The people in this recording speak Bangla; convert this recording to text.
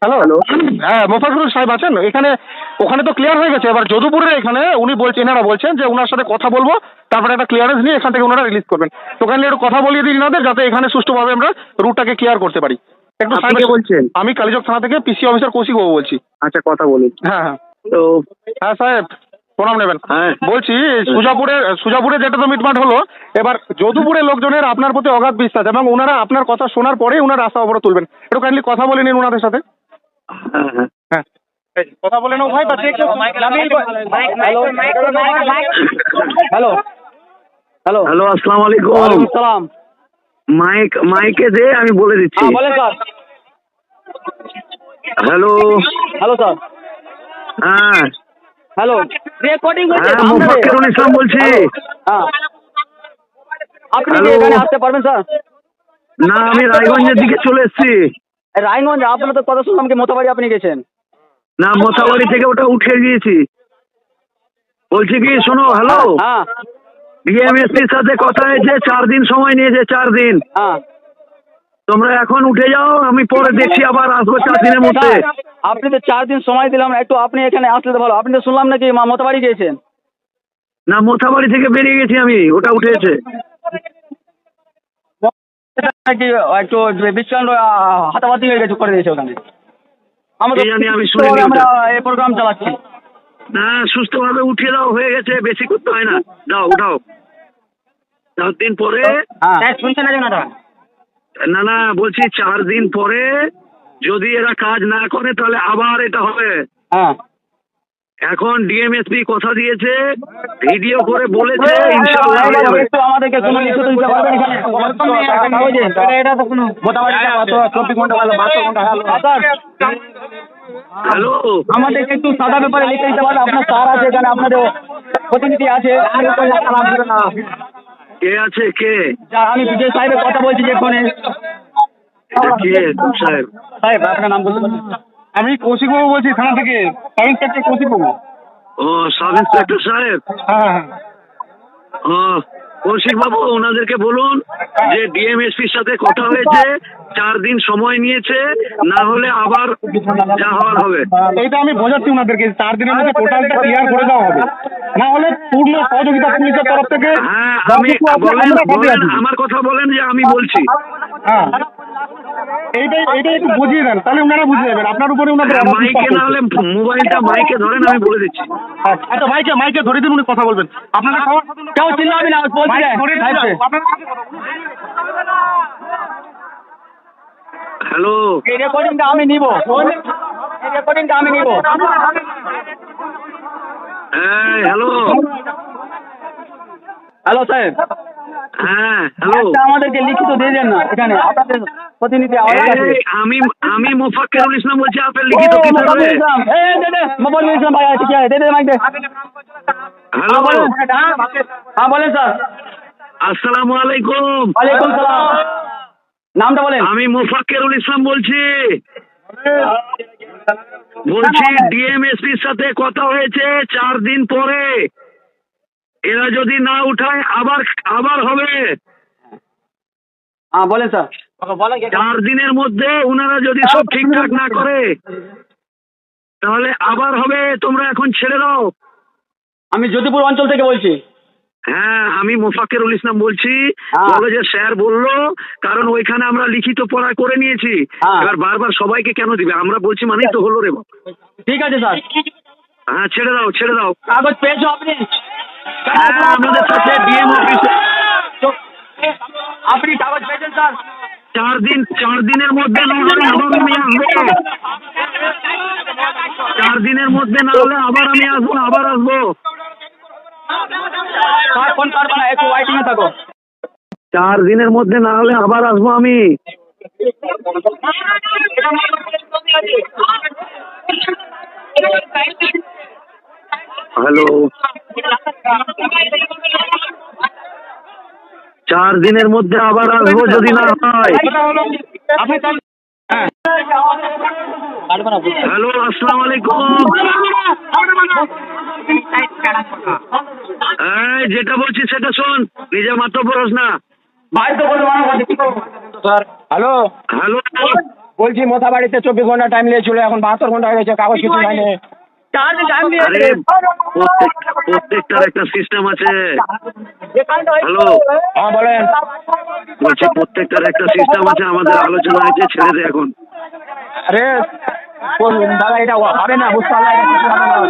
Hello hello. হ্যাঁ, মোফাজ্জল সাহেব আছেন এখানে? ওখানে তো ক্লিয়ার হয়ে গেছে, এবার যদুপুরের এখানে উনি বলছেন, এনারা বলছেন যে ওনার সাথে কথা বলবো, তারপরে একটা ক্লিয়ারেন্স নিয়ে এখান থেকে ওনারা রিলিজ করবেন। তো কাইন্ডলি একটু কথা বলিয়ে দিন ওনাদের, যাতে এখানে সুষ্ঠুভাবে আমরা রুটটাকে ক্লিয়ার করতে পারি। একটু আপনি কে বলছেন? আমি কালীচক থানা থেকে পিসি অফিসার কৌশিক বাবু বলছি। আচ্ছা, কথা বলুন। হ্যাঁ হ্যাঁ তো হ্যাঁ সাহেব, প্রণাম নেবেন। হ্যাঁ। বলছি সুজাপুরে যেটা তো মিটমাট হলো, এবার যদুপুরের লোকজনের আপনার প্রতি অগাধ বিশ্বাস, এবং ওনারা আপনার কথা শোনার পরেই ওনারা রাস্তা অবরোধ তুলবেন। একটু কাইন্ডলি কথা বলে নিন ওনাদের সাথে। হ্যাঁ হ্যাঁ হ্যাঁ, কথা বলে নাও ভাই। হ্যালো হ্যালো হ্যালো, আসসালামু আলাইকুম। ওয়ালাইকুম সালাম। মাইকে দে, আমি বলে দিচ্ছি। হ্যাঁ বলেন স্যার। হ্যালো। Hello sir. হ্যাঁ হ্যালো রেকর্ডিং হচ্ছে হ্যাঁ, মোফাক্কেরুল ইসলাম বলছি। হ্যাঁ, আপনি কি হ্যালো। এখানে আসতে পারবেন স্যার? না, আমি রায়গঞ্জের দিকে চলে এসেছি। রায়গঞ্জ আপনার তো কথা শুনলাম কি মোতাবাড়ি আপনি গেছেন। না, মোথাবাড়ি থেকে ওটা উঠে গিয়েছি। বলছি কি, শোনো। হ্যালো। হ্যাঁ ডিএমএসপির সাথে কথা হয়েছে, 4 দিন সময় নিয়েছে। 4 দিন। হ্যাঁ তোমরা এখন উঠে যাও, আমি পরে দেখছি, আবার আসবো 4 দিনের মধ্যে। স্যার, আপনি তো 4 দিন সময় দিলাম, একটু আপনি এখানে আসলে তো ভালো। আপনি তো শুনলাম নাকি মোতাবাড়ি গিয়েছেন। না, মোথাবাড়ি থেকে বেরিয়ে গেছি আমি, ওটা উঠেছে। নাকি একটু বিশ্রাম হাতাবাতি হয়ে গেছে, করে দিয়েছে ওখানে। আমরা কি জানি, আমি শুনিনি ওটা। আমরা এই প্রোগ্রাম চালাচ্ছি। না, সুস্থভাবে উঠিয়ে দাও, হয়ে গেছে, বেশি করতে হয় না। দাও, উঠাও। 4 দিন পরে। হ্যাঁ শুনছেন না? না না, বলছি 4 দিন পরে যদি এরা কাজ না করে তাহলে আবার এটা হবে। হ্যাঁ এখন ডিএমএসপি কথা দিয়েছে, ভিডিও করে বলেছে, ইনশাআল্লাহ হয়ে যাবে। একটু আমাদেরকে কোনো কিছু তো দিতে পারবেন এখানে? এটা তো কোনো মোটামুটি 24 ঘন্টা হলো, 72 ঘন্টা হলো। হ্যালো। আমাদেরকে একটু সাদা ব্যাপারে লিখে দিতে পারবেন? আপনার স্যার আছে এখানে, আপনাদের প্রতিনিধি আছে। কে আছে? কে? আমি বিজয় সাহেবের কথা বলছি যে ফোনে। এটা কে? কোন সাহেব? সাহেব আপনার নাম বলতে পারবেন? আমি কৌশিক বাবু বলছি থানা থেকে, সাব ইন্সপেক্টর কৌশিক বাবু। ও, সাব ইন্সপেক্টর সাহেব। হ্যাঁ হ্যাঁ ও, কৌশিক বাবু, ওনাদেরকে বলুন যে ডিএমএসপির সাথে কথা হয়েছে, 4 দিন সময় নিয়েছে, না হলে আবার যা হওয়ার হবে। এইটা আমি বোঝাচ্ছি ওনাদেরকে, 4 দিনের মধ্যে টোটালটা ক্লিয়ার করে দেওয়া হবে, না হলে পূর্ণ সহযোগিতা পুলিশের তরফ থেকে। হ্যাঁ, আমি বলেন, আমার কথা বলেন যে আমি বলছি। হ্যাঁ, এইটাই একটু বুঝিয়ে দেন, তাহলে ওনারা বুঝে যাবেন। আপনার উপরে ওনাদের হ্যাঁ, অনেক মাইকে বিশ্বাস না করছে। হলে মোবাইলটা মাইকে ধরেন, আমি বলে দিচ্ছি। আচ্ছা, মাইকে ধরে দিন, উনি কথা বলবেন। আপনাদের কেউ চিল্লাবি না, বলছি রে। হ্যালো। এই রেকর্ডিংটা আমি নিব, এই রেকর্ডিংটা আমি নিব। হ্যাঁ, হ্যালো। হ্যালো সাহেব, হ্যাঁ, হ্যালো। একটা আমাদেরকে লিখিত দিয়ে দেন না, এখানে আপনাদের প্রতিনিধি আওয়াজ আছে। এই, আমি মোফাক্কেরুল ইসলাম বলছি, আপনার লিখিত কি মোবাইল থাকবে? ইসলাম, মোবাইল ইসলাম ভাই আছে, কি আছে? দে মাইক দে। হ্যালো। হ্যাঁ বলেন স্যার। আসসালামু আলাইকুম। ওয়ালাইকুম সালাম। নামটা বলেন। আমি মোফাক্কেরুল ইসলাম বলছি। ডিএমএসপির সাথে কথা হয়েছে, 4 দিন পরে এরা যদি না উঠায় আবার হবে। হ্যাঁ বলেন স্যার। 4 দিনের মধ্যে ওনারা যদি সব ঠিকঠাক না করে তাহলে আবার হবে। তোমরা এখন ছেড়ে দাও। আমি যদুপুর অঞ্চল থেকে বলছি। হ্যাঁ, আমি মোফাক্কেরুল ইসলাম বলছি। হ্যাঁ। বলো যে স্যার বললো, কারণ ওইখানে আমরা লিখিত পড়া করে নিয়েছি। হ্যাঁ। এবার বারবার সবাইকে কেন দিবে? আমরা বলছি মানেই তো হলো রে বাবা। ঠিক আছে স্যার। হ্যাঁ, ছেড়ে দাও, ছেড়ে দাও। কাগজ পেয়েছো আপনি? হ্যাঁ, আমাদের সাথে ডিএম অফিসে আপনি কাগজ পেয়েছেন স্যার? 4 দিনের মধ্যে না হলে আবার আমি আসবো। 4 দিনের মধ্যে না হলে আবার আমি আসবো। স্যার ফোন করবো না, একটু ওয়াইটিং এ থাকো। 4 দিনের মধ্যে না হলে আবার আসবো আমি। হ্যালো। 4 দিনের মধ্যে আবার আসবো যদি না হয়। হ্যালো, আসসালামু আলাইকুম। এই, যেটা বলছি সেটা শোন, নিজে মাত্র বলস না। ভাই তো বলবো স্যার। Hello hello. বলছি মোথা বাড়িতে 24 ঘন্টা টাইম নিয়েছিল, এখন 72 ঘন্টা হয়ে গেছে, কাগজ কিছু হয়নি। আরে প্রত্যেকটার একটা সিস্টেম আছে। হ্যালো, হ্যাঁ বলেন। বলছি প্রত্যেকটার একটা সিস্টেম আছে, আমাদের আলোচনা হয়েছে, ছেড়ে দে এখন। আরে দাদা এটা হবে না, বুঝতে পারলাম।